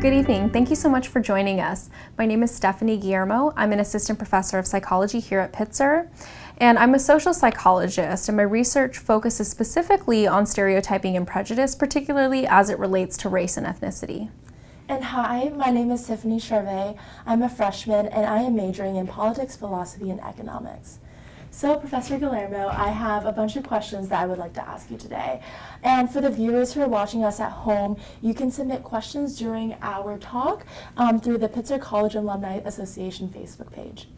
Good evening. Thank you so much for joining us. My name is Steffanie Guillermo. I'm an assistant professor of psychology here at Pitzer, and I'm a social psychologist, and my research focuses specifically on stereotyping and prejudice, particularly as it relates to race and ethnicity. And hi, my name is Tiffany Charvet. I'm a freshman, and I am majoring in politics, philosophy, and economics. So, Professor Guillermo, I have a bunch of questions that I would like to ask you today. And for the viewers who are watching us at home, you can submit questions during our talk through the Pitzer College Alumni Association Facebook page.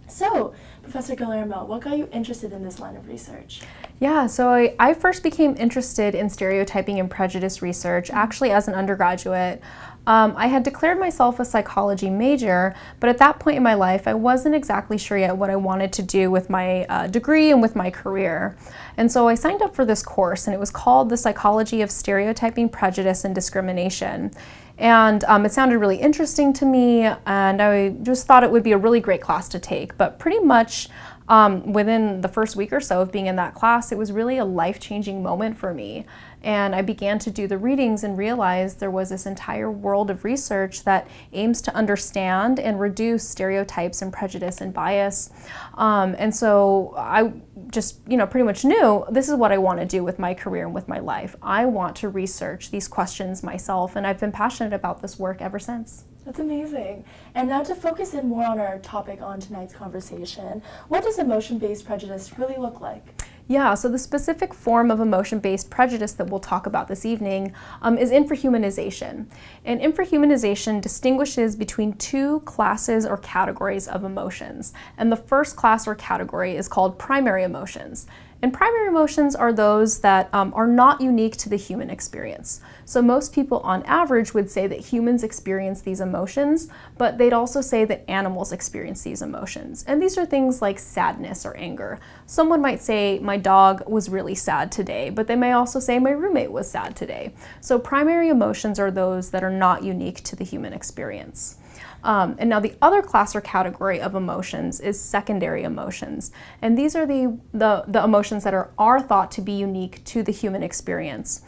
So, Professor Guillermo, what got you interested in this line of research? Yeah, so I first became interested in stereotyping and prejudice research actually as an undergraduate. I had declared myself a psychology major, but at that point in my life, I wasn't exactly sure yet what I wanted to do with my degree and with my career. And so I signed up for this course, and it was called The Psychology of Stereotyping, Prejudice, and Discrimination. And it sounded really interesting to me, and I just thought it would be a really great class to take. But pretty much within the first week or so of being in that class, it was really a life-changing moment for me. And I began to do the readings and realized there was this entire world of research that aims to understand and reduce stereotypes and prejudice and bias. And so I just, pretty much knew this is what I want to do with my career and with my life. I want to research these questions myself, and I've been passionate about this work ever since. That's amazing. And now to focus in more on our topic on tonight's conversation, what does emotion-based prejudice really look like? Yeah, so the specific form of emotion-based prejudice that we'll talk about this evening is infrahumanization. And infrahumanization distinguishes between two classes or categories of emotions. And the first class or category is called primary emotions. And primary emotions are those that are not unique to the human experience. So most people on average would say that humans experience these emotions, but they'd also say that animals experience these emotions. And these are things like sadness or anger. Someone might say, my dog was really sad today, but they may also say my roommate was sad today. So primary emotions are those that are not unique to the human experience. And now the other class or category of emotions is secondary emotions. And these are the emotions that are thought to be unique to the human experience.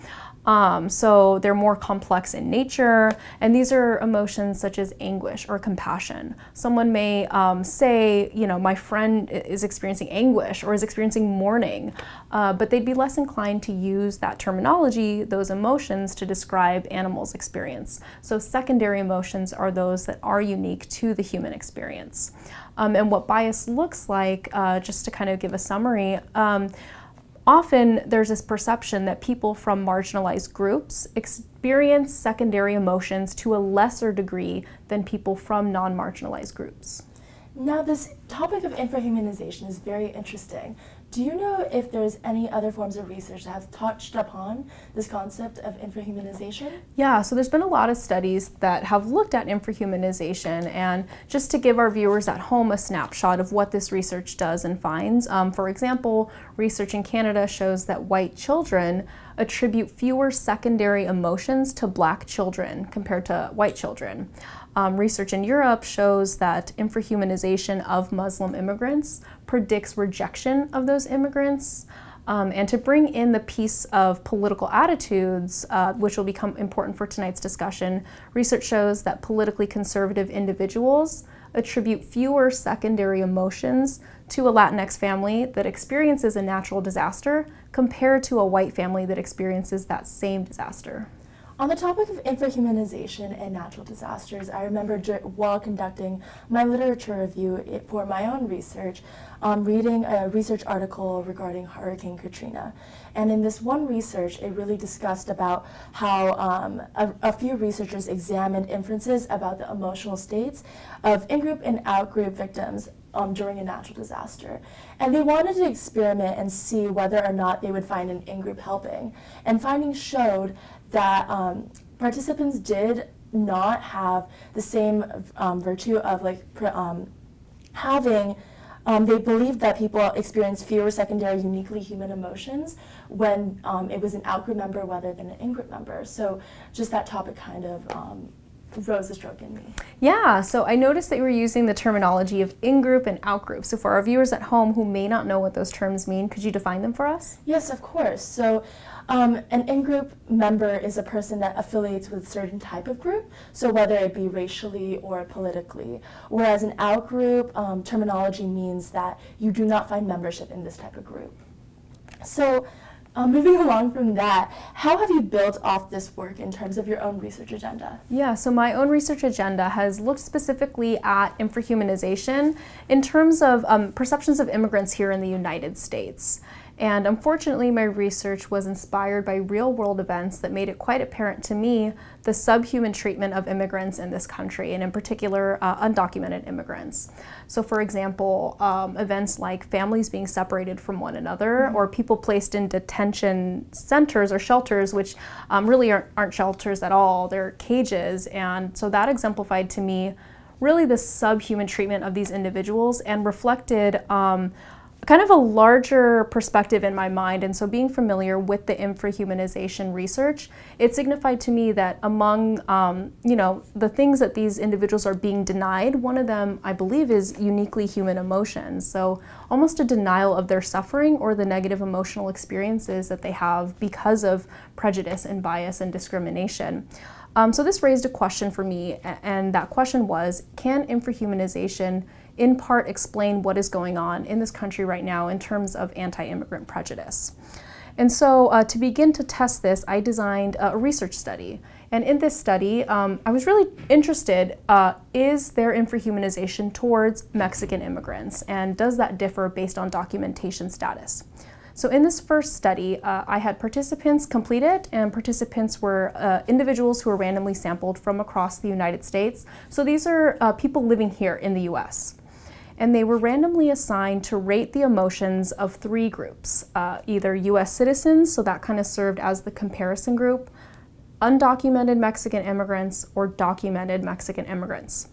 So they're more complex in nature, and these are emotions such as anguish or compassion. Someone may say, my friend is experiencing anguish or is experiencing mourning, but they'd be less inclined to use that terminology, those emotions, to describe animals' experience. So secondary emotions are those that are unique to the human experience. And what bias looks like, just to kind of give a summary, often there's this perception that people from marginalized groups experience secondary emotions to a lesser degree than people from non-marginalized groups. Now, this topic of infrahumanization is very interesting. Do you know if there's any other forms of research that have touched upon this concept of infrahumanization? Yeah, so there's been a lot of studies that have looked at infrahumanization, and just to give our viewers at home a snapshot of what this research does and finds, for example, research in Canada shows that white children attribute fewer secondary emotions to Black children compared to white children. Research in Europe shows that infrahumanization of Muslim immigrants predicts rejection of those immigrants. And to bring in the piece of political attitudes, which will become important for tonight's discussion, research shows that politically conservative individuals attribute fewer secondary emotions to a Latinx family that experiences a natural disaster compared to a white family that experiences that same disaster. On the topic of infrahumanization and natural disasters, I remember while conducting my literature review for my own research, reading a research article regarding Hurricane Katrina. And in this one research, it really discussed about how a few researchers examined inferences about the emotional states of in-group and out-group victims during a natural disaster. And they wanted to experiment and see whether or not they would find an in-group helping. And findings showed that participants did not have the same virtue of having, they believed that people experienced fewer secondary uniquely human emotions when it was an out-group member rather than an in-group member. So just that topic kind of rose the stroke in me. Yeah, so I noticed that you were using the terminology of in-group and out-group. So for our viewers at home who may not know what those terms mean, could you define them for us? Yes, of course. So an in-group member is a person that affiliates with a certain type of group, so whether it be racially or politically. Whereas an out-group terminology means that you do not find membership in this type of group. So moving along from that, how have you built off this work in terms of your own research agenda? Yeah, so my own research agenda has looked specifically at infrahumanization in terms of perceptions of immigrants here in the United States. And unfortunately, my research was inspired by real-world events that made it quite apparent to me the subhuman treatment of immigrants in this country, and in particular, undocumented immigrants. So for example, events like families being separated from one another, or people placed in detention centers or shelters, which really aren't shelters at all, they're cages. And so that exemplified to me really the subhuman treatment of these individuals and reflected kind of a larger perspective in my mind. And so being familiar with the infrahumanization research, it signified to me that among the things that these individuals are being denied, one of them I believe is uniquely human emotions. So almost a denial of their suffering or the negative emotional experiences that they have because of prejudice and bias and discrimination. So this raised a question for me, and that question was, can infrahumanization in part explain what is going on in this country right now in terms of anti-immigrant prejudice? And so to begin to test this, I designed a research study. And in this study, I was really interested, is there infrahumanization towards Mexican immigrants? And does that differ based on documentation status? So in this first study, I had participants complete it, and participants were individuals who were randomly sampled from across the United States. So these are people living here in the US. And they were randomly assigned to rate the emotions of three groups, either US citizens, so that kind of served as the comparison group, undocumented Mexican immigrants, or documented Mexican immigrants.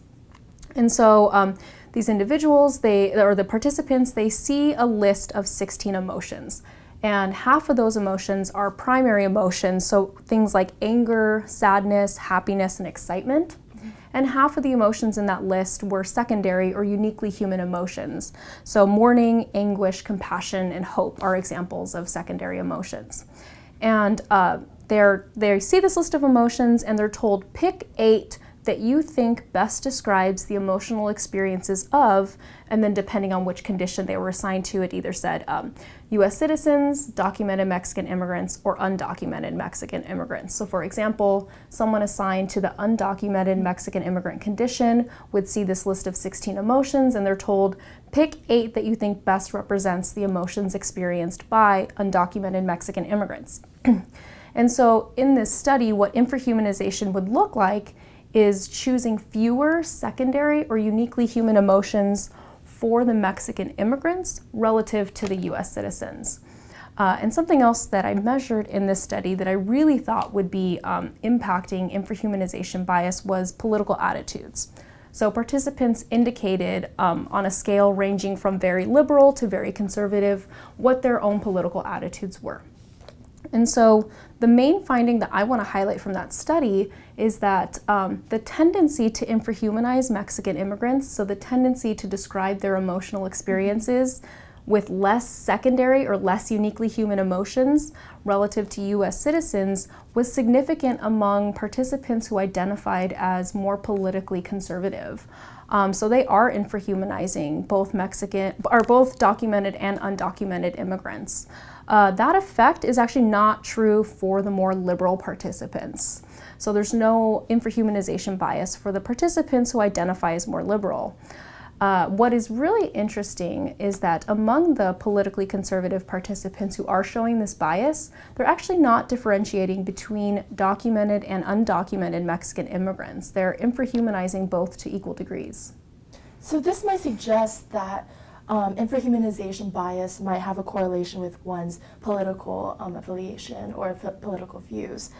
And so these individuals, the participants, they see a list of 16 emotions. And half of those emotions are primary emotions, so things like anger, sadness, happiness, and excitement. And half of the emotions in that list were secondary or uniquely human emotions. So mourning, anguish, compassion, and hope are examples of secondary emotions. And they see this list of emotions and they're told, pick 8 that you think best describes the emotional experiences of, and then depending on which condition they were assigned to, it either said US citizens, documented Mexican immigrants, or undocumented Mexican immigrants. So for example, someone assigned to the undocumented Mexican immigrant condition would see this list of 16 emotions and they're told, pick 8 that you think best represents the emotions experienced by undocumented Mexican immigrants. And so in this study, what infrahumanization would look like is choosing fewer secondary or uniquely human emotions for the Mexican immigrants relative to the US citizens. And something else that I measured in this study that I really thought would be impacting infrahumanization bias was political attitudes. So participants indicated on a scale ranging from very liberal to very conservative what their own political attitudes were. And so the main finding that I want to highlight from that study is that the tendency to infrahumanize Mexican immigrants, so the tendency to describe their emotional experiences with less secondary or less uniquely human emotions relative to US citizens, was significant among participants who identified as more politically conservative. So they are infrahumanizing both documented and undocumented immigrants. That effect is actually not true for the more liberal participants. So there's no infrahumanization bias for the participants who identify as more liberal. What is really interesting is that among the politically conservative participants who are showing this bias, they're actually not differentiating between documented and undocumented Mexican immigrants. They're infrahumanizing both to equal degrees. So this might suggest that infrahumanization bias might have a correlation with one's political affiliation or political views.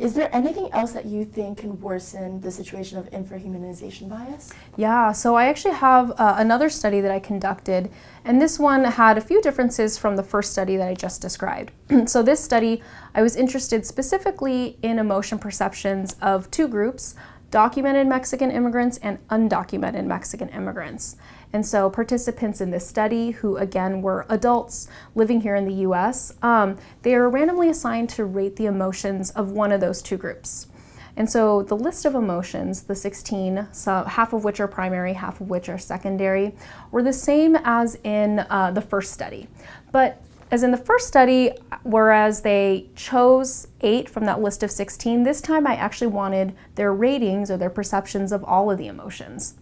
Is there anything else that you think can worsen the situation of infrahumanization bias? Yeah, so I actually have another study that I conducted, and this one had a few differences from the first study that I just described. So this study, I was interested specifically in emotion perceptions of two groups, documented Mexican immigrants and undocumented Mexican immigrants. And so participants in this study, who again were adults living here in the US, they are randomly assigned to rate the emotions of one of those two groups. And so the list of emotions, the 16, so half of which are primary, half of which are secondary, were the same as in the first study. But as in the first study, whereas they chose 8 from that list of 16, this time I actually wanted their ratings or their perceptions of all of the emotions.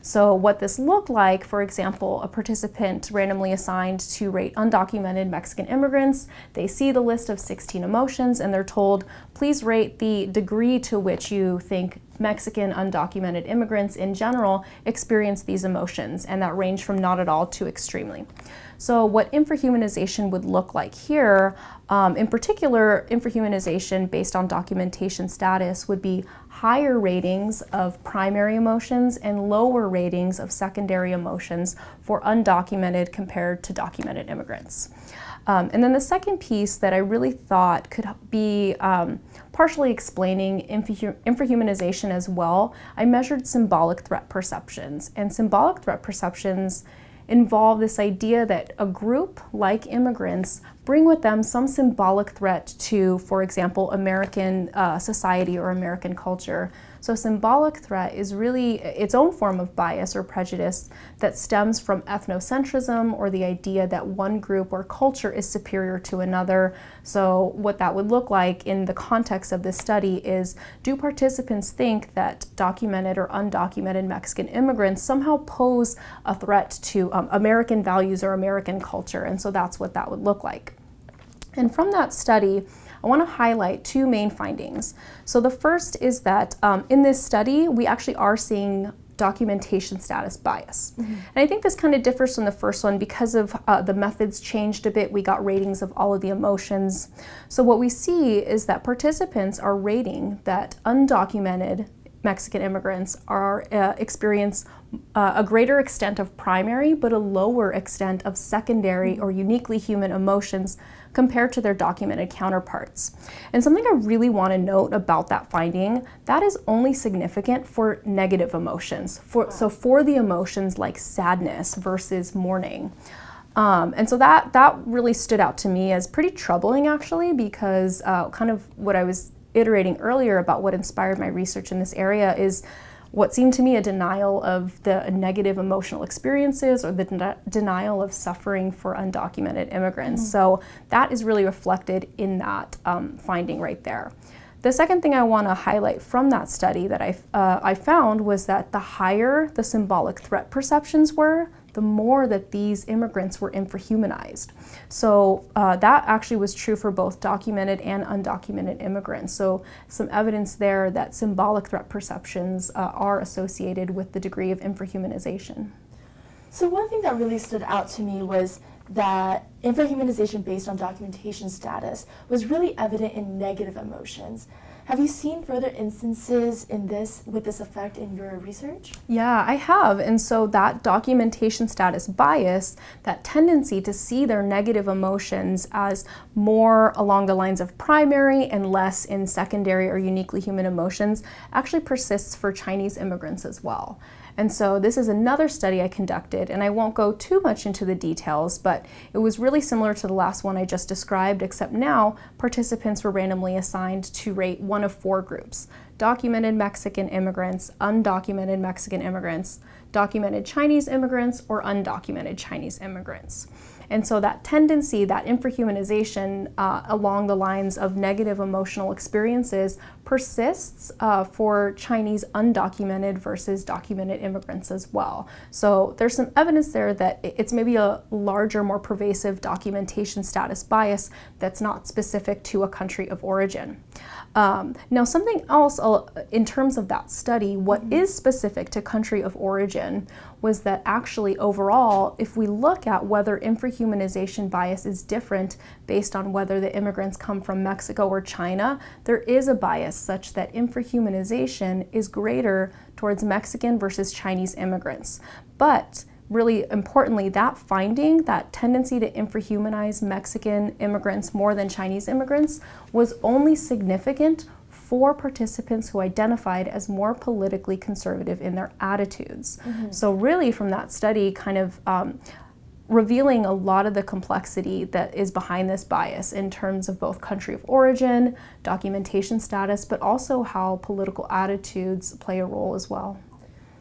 So what this looked like, for example, a participant randomly assigned to rate undocumented Mexican immigrants, they see the list of 16 emotions and they're told, please rate the degree to which you think Mexican undocumented immigrants in general experience these emotions, and that range from not at all to extremely. So what infrahumanization would look like here, in particular, infrahumanization based on documentation status would be higher ratings of primary emotions and lower ratings of secondary emotions for undocumented compared to documented immigrants. And then the second piece that I really thought could be partially explaining infrahumanization as well, I measured symbolic threat perceptions. And symbolic threat perceptions involve this idea that a group like immigrants bring with them some symbolic threat to, for example, American society or American culture. So symbolic threat is really its own form of bias or prejudice that stems from ethnocentrism, or the idea that one group or culture is superior to another. So what that would look like in the context of this study is, do participants think that documented or undocumented Mexican immigrants somehow pose a threat to American values or American culture? And so that's what that would look like. And from that study, I want to highlight 2 main findings. So the first is that in this study, we actually are seeing documentation status bias. Mm-hmm. And I think this kind of differs from the first one because of the methods changed a bit. We got ratings of all of the emotions. So what we see is that participants are rating that undocumented Mexican immigrants are experience a greater extent of primary, but a lower extent of secondary or uniquely human emotions compared to their documented counterparts. And something I really want to note about that finding, that is only significant for negative emotions. So for the emotions like sadness versus mourning. And so that really stood out to me as pretty troubling, actually, because kind of what I was iterating earlier about what inspired my research in this area is what seemed to me a denial of the negative emotional experiences, or the denial of suffering for undocumented immigrants. Mm-hmm. So that is really reflected in that finding right there. The second thing I want to highlight from that study that I found was that the higher the symbolic threat perceptions were, the more that these immigrants were infrahumanized. So that actually was true for both documented and undocumented immigrants. So some evidence there that symbolic threat perceptions are associated with the degree of infrahumanization. So one thing that really stood out to me was that infrahumanization based on documentation status was really evident in negative emotions. Have you seen further instances with this effect in your research? Yeah, I have. And so that documentation status bias, that tendency to see their negative emotions as more along the lines of primary and less in secondary or uniquely human emotions, actually persists for Chinese immigrants as well. And so this is another study I conducted, and I won't go too much into the details, but it was really similar to the last one I just described, except now participants were randomly assigned to rate one of 4 groups: documented Mexican immigrants, undocumented Mexican immigrants, documented Chinese immigrants, or undocumented Chinese immigrants. And so that tendency, that infrahumanization along the lines of negative emotional experiences persists for Chinese undocumented versus documented immigrants as well. So there's some evidence there that it's maybe a larger, more pervasive documentation status bias that's not specific to a country of origin. Now, something else in terms of that study, what is specific to country of origin was that actually overall, if we look at whether infrahumanization bias is different based on whether the immigrants come from Mexico or China, there is a bias such that infrahumanization is greater towards Mexican versus Chinese immigrants. But really importantly, that finding, that tendency to infrahumanize Mexican immigrants more than Chinese immigrants, was only significant for participants who identified as more politically conservative in their attitudes. So really from that study kind of revealing a lot of the complexity that is behind this bias in terms of both country of origin, documentation status, but also how political attitudes play a role as well.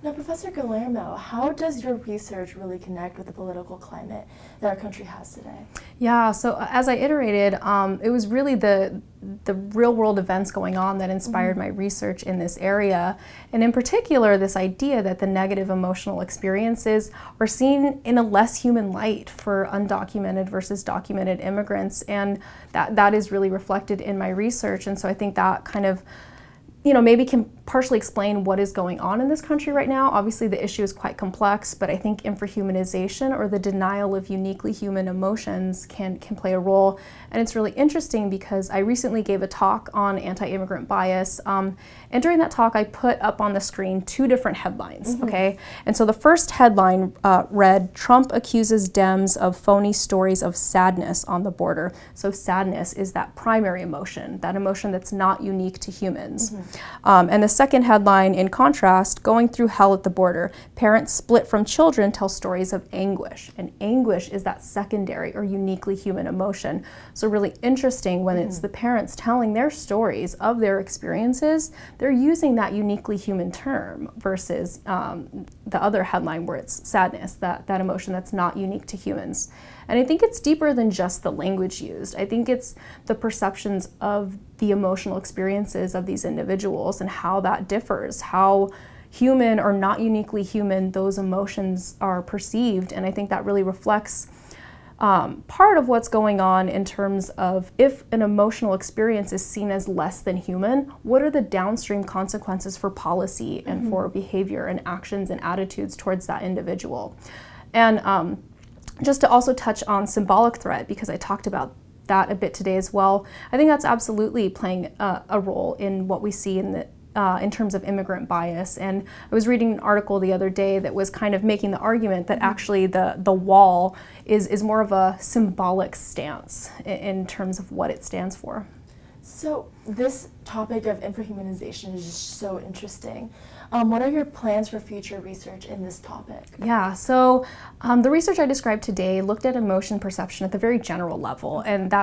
Now, Professor Guillermo, how does your research really connect with the political climate that our country has today? Yeah, so as I iterated, it was really the real world events going on that inspired my research in this area. And in particular, this idea that the negative emotional experiences are seen in a less human light for undocumented versus documented immigrants. And that is really reflected in my research. And so I think that kind of maybe can partially explain what is going on in this country right now. Obviously, the issue is quite complex, but I think infrahumanization, or the denial of uniquely human emotions, can play a role. And it's really interesting because I recently gave a talk on anti-immigrant bias, and during that talk, I put up on the screen 2 different headlines, okay? And so the first headline read, "Trump accuses Dems of phony stories of sadness on the border." So sadness is that primary emotion, that emotion that's not unique to humans. And the second headline, in contrast, "Going through hell at the border. Parents split from children tell stories of anguish." And anguish is that secondary or uniquely human emotion. So really interesting when it's the parents telling their stories of their experiences, they're using that uniquely human term versus the other headline where it's sadness, that emotion that's not unique to humans. And I think it's deeper than just the language used. I think it's the perceptions of the emotional experiences of these individuals and how that differs, how human or not uniquely human those emotions are perceived. And I think that really reflects part of what's going on in terms of if an emotional experience is seen as less than human, what are the downstream consequences for policy and for behavior and actions and attitudes towards that individual. And just to also touch on symbolic threat, because I talked about that a bit today as well, I think that's absolutely playing a role in what we see in terms of immigrant bias. And I was reading an article the other day that was kind of making the argument that actually the wall is more of a symbolic stance in terms of what it stands for. So this topic of infrahumanization is just so interesting. What are your plans for future research in this topic? Yeah, so the research I described today looked at emotion perception at the very general level, and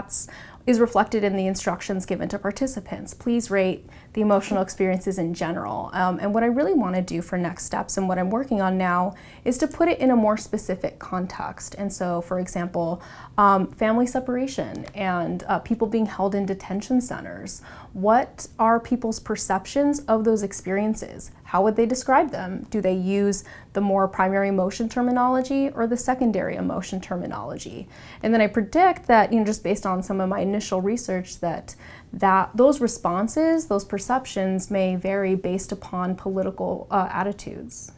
is reflected in the instructions given to participants. Please rate the emotional experiences in general. And what I really want to do for next steps and what I'm working on now is to put it in a more specific context. And so, for example, family separation and people being held in detention centers. What are people's perceptions of those experiences? How would they describe them? Do they use the more primary emotion terminology or the secondary emotion terminology? And then I predict that, just based on some of my initial research, that those responses, those perceptions may vary based upon political attitudes.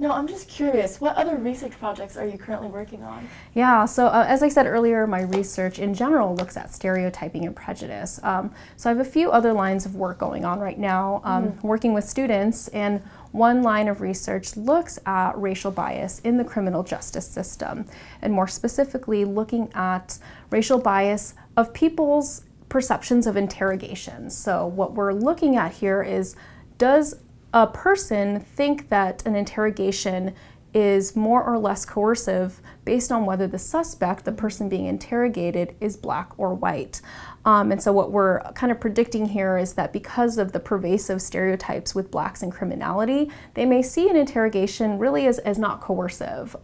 No, I'm just curious, what other research projects are you currently working on? Yeah, so as I said earlier, my research in general looks at stereotyping and prejudice. So I have a few other lines of work going on right now, working with students, and one line of research looks at racial bias in the criminal justice system, and more specifically looking at racial bias of people's perceptions of interrogation. So what we're looking at here is, does a person think that an interrogation is more or less coercive based on whether the suspect, the person being interrogated, is black or white. And so what we're kind of predicting here is that because of the pervasive stereotypes with blacks in criminality, they may see an interrogation really as not coercive,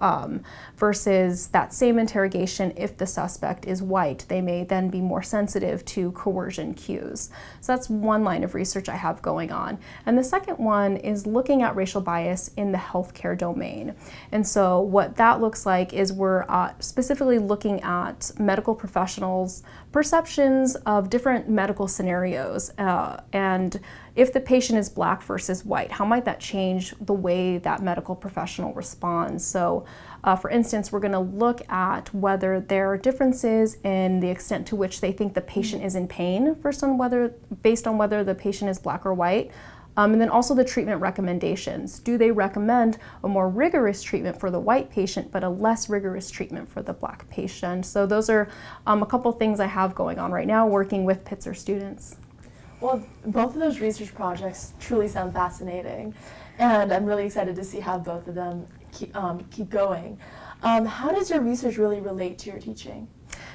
versus that same interrogation, if the suspect is white, they may then be more sensitive to coercion cues. So that's one line of research I have going on. And the second one is looking at racial bias in the healthcare domain. And so what that looks like is we're specifically looking at medical professionals' perceptions of different medical scenarios, and if the patient is black versus white, how might that change the way that medical professional responds? So for instance, we're going to look at whether there are differences in the extent to which they think the patient is in pain based on whether the patient is black or white. And then also the treatment recommendations. Do they recommend a more rigorous treatment for the white patient, but a less rigorous treatment for the black patient? So those are a couple things I have going on right now, working with Pitzer students. Well, both of those research projects truly sound fascinating, and I'm really excited to see how both of them keep going. How does your research really relate to your teaching?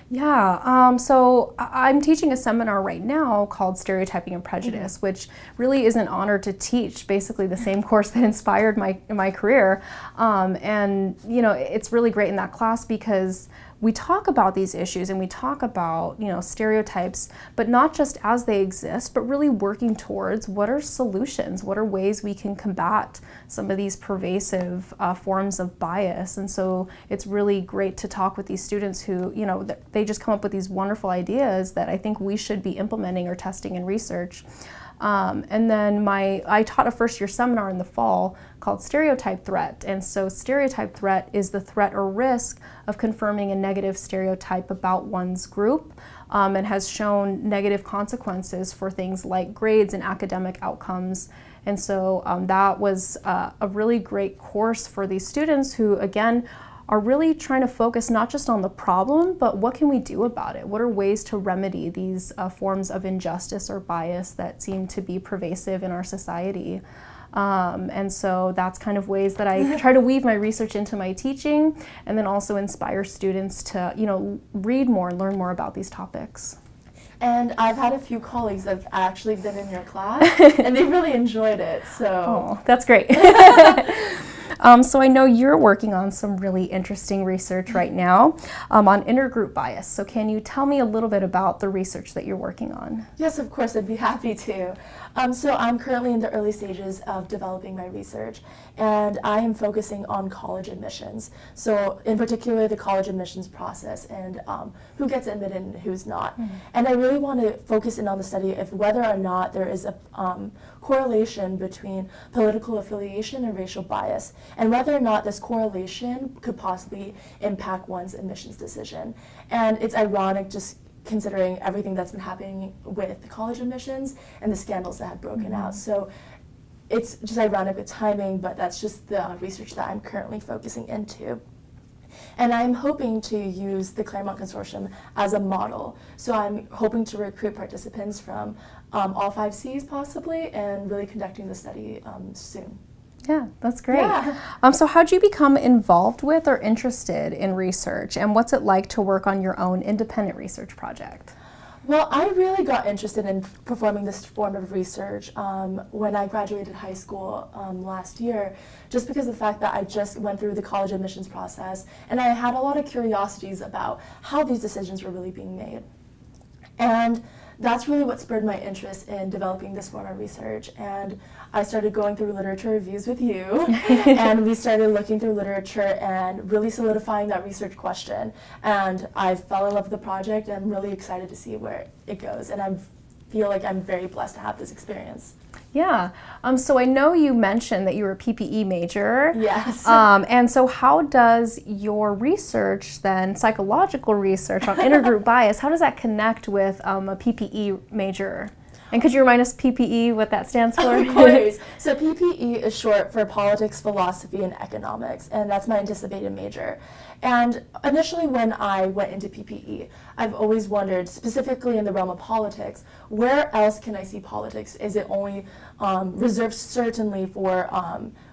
Yeah, so I'm teaching a seminar right now called Stereotyping and Prejudice, which really is an honor to teach, basically the same course that inspired my career. And, you know, it's really great in that class because we talk about these issues and we talk about, you know, stereotypes, but not just as they exist, but really working towards what are solutions, what are ways we can combat some of these pervasive forms of bias. And so it's really great to talk with these students who, you know, they just come up with these wonderful ideas that I think we should be implementing or testing in research. And then I taught a first-year seminar in the fall called Stereotype Threat. And so Stereotype Threat is the threat or risk of confirming a negative stereotype about one's group, and has shown negative consequences for things like grades and academic outcomes. And so that was a really great course for these students who, again, are really trying to focus not just on the problem, but what can we do about it? What are ways to remedy these forms of injustice or bias that seem to be pervasive in our society? And so that's kind of ways that I try to weave my research into my teaching, and then also inspire students to, you know, read more and learn more about these topics. And I've had a few colleagues that have actually been in your class, and they really enjoyed it. So that's great. So I know you're working on some really interesting research right now on intergroup bias. So can you tell me a little bit about the research that you're working on? Yes, of course, I'd be happy to. So I'm currently in the early stages of developing my research, and I am focusing on college admissions. So in particular, the college admissions process and who gets admitted and who's not. And I really want to focus in on the study of whether or not there is a correlation between political affiliation and racial bias, and whether or not this correlation could possibly impact one's admissions decision. And it's ironic just considering everything that's been happening with the college admissions and the scandals that have broken out. So it's just ironic with timing, but that's just the research that I'm currently focusing into. And I'm hoping to use the Claremont Consortium as a model. So I'm hoping to recruit participants from all 5 Cs possibly, and really conducting the study soon. Yeah, that's great. Yeah. So how did you become involved with or interested in research, and what's it like to work on your own independent research project? Well, I really got interested in performing this form of research when I graduated high school last year, just because of the fact that I just went through the college admissions process, and I had a lot of curiosities about how these decisions were really being made. And that's really what spurred my interest in developing this form of research. And I started going through literature reviews with you, and we started looking through literature and really solidifying that research question. And I fell in love with the project, and I'm really excited to see where it goes. And I feel like I'm very blessed to have this experience. Yeah. So I know you mentioned that you were a PPE major. Yes. And so how does your research then, psychological research on intergroup bias, how does that connect with a PPE major? And could you remind us PPE, what that stands for? Of course. So PPE is short for Politics, Philosophy, and Economics, and that's my anticipated major. And initially when I went into PPE, I've always wondered, specifically in the realm of politics, where else can I see politics? Is it only reserved certainly for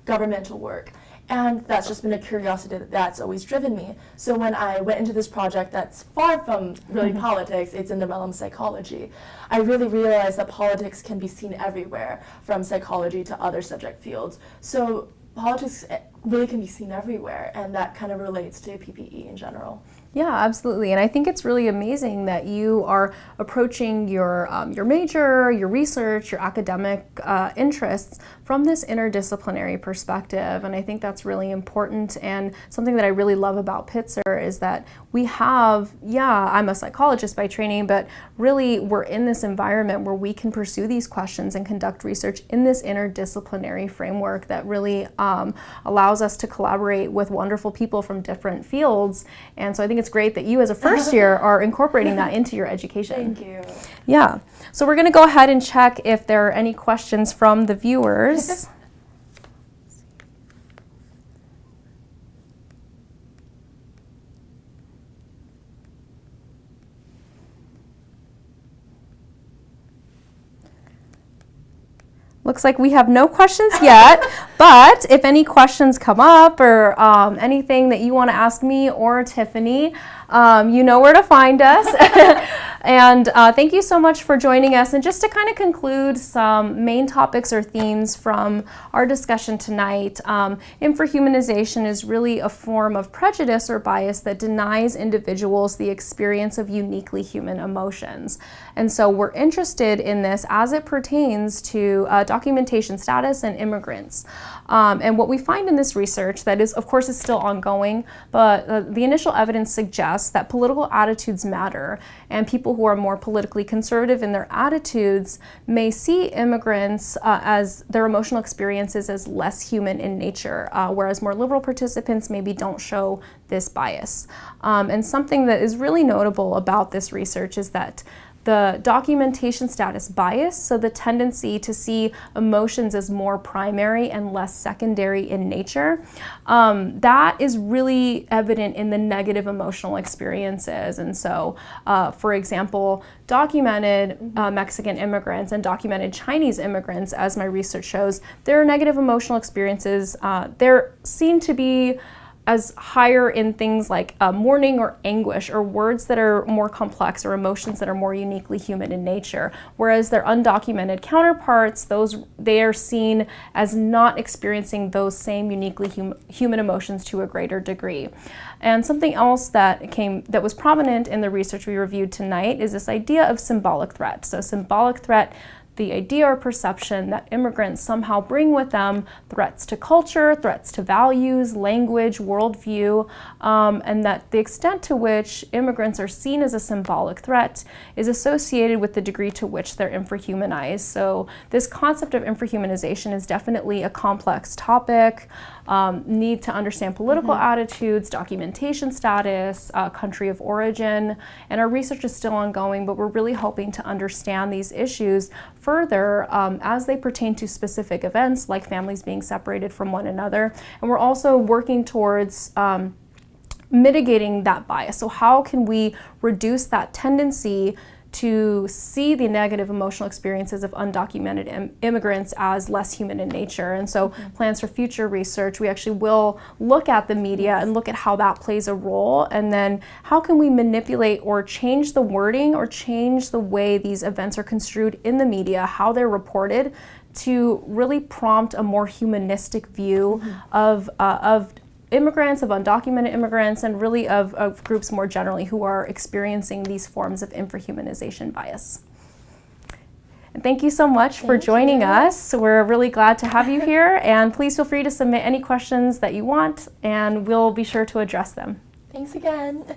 governmental work? And that's just been a curiosity that's always driven me. So when I went into this project that's far from really politics, it's in the realm of psychology, I really realized that politics can be seen everywhere, from psychology to other subject fields. So politics really can be seen everywhere, and that kind of relates to PPE in general. Yeah, absolutely. And I think it's really amazing that you are approaching your major, your research, your academic interests from this interdisciplinary perspective. And I think that's really important. And something that I really love about Pitzer is that we have, I'm a psychologist by training, but really we're in this environment where we can pursue these questions and conduct research in this interdisciplinary framework that really allows us to collaborate with wonderful people from different fields. And so I think it's great that you as a first year are incorporating that into your education. Thank you. Yeah. So we're going to go ahead and check if there are any questions from the viewers. Looks like we have no questions yet, but if any questions come up or anything that you want to ask me or Tiffany, you know where to find us. And thank you so much for joining us. And just to kind of conclude some main topics or themes from our discussion tonight, infrahumanization is really a form of prejudice or bias that denies individuals the experience of uniquely human emotions. And so we're interested in this as it pertains to documentation status and immigrants. And what we find in this research that is, of course, is still ongoing, but the initial evidence suggests that political attitudes matter, and people who are more politically conservative in their attitudes may see immigrants as their emotional experiences as less human in nature, whereas more liberal participants maybe don't show this bias. And something that is really notable about this research is that the documentation status bias, so the tendency to see emotions as more primary and less secondary in nature, that is really evident in the negative emotional experiences. And so, for example, documented Mexican immigrants and documented Chinese immigrants, as my research shows, their negative emotional experiences, they're seen to be as higher in things like mourning or anguish, or words that are more complex, or emotions that are more uniquely human in nature. Whereas their undocumented counterparts, they are seen as not experiencing those same uniquely human emotions to a greater degree. And something else that was prominent in the research we reviewed tonight is this idea of symbolic threat. So symbolic threat, the idea or perception that immigrants somehow bring with them threats to culture, threats to values, language, worldview, and that the extent to which immigrants are seen as a symbolic threat is associated with the degree to which they're infrahumanized. So this concept of infrahumanization is definitely a complex topic. Need to understand political attitudes, documentation status, country of origin, and our research is still ongoing, but we're really hoping to understand these issues further as they pertain to specific events like families being separated from one another. And we're also working towards mitigating that bias. So how can we reduce that tendency to see the negative emotional experiences of undocumented immigrants as less human in nature? And so plans for future research, we actually will look at the media and look at how that plays a role, and then how can we manipulate or change the wording or change the way these events are construed in the media, how they're reported, to really prompt a more humanistic view of immigrants, of undocumented immigrants, and really of groups more generally who are experiencing these forms of infrahumanization bias. And thank you so much for joining us. We're really glad to have you here, and please feel free to submit any questions that you want, and we'll be sure to address them. Thanks again.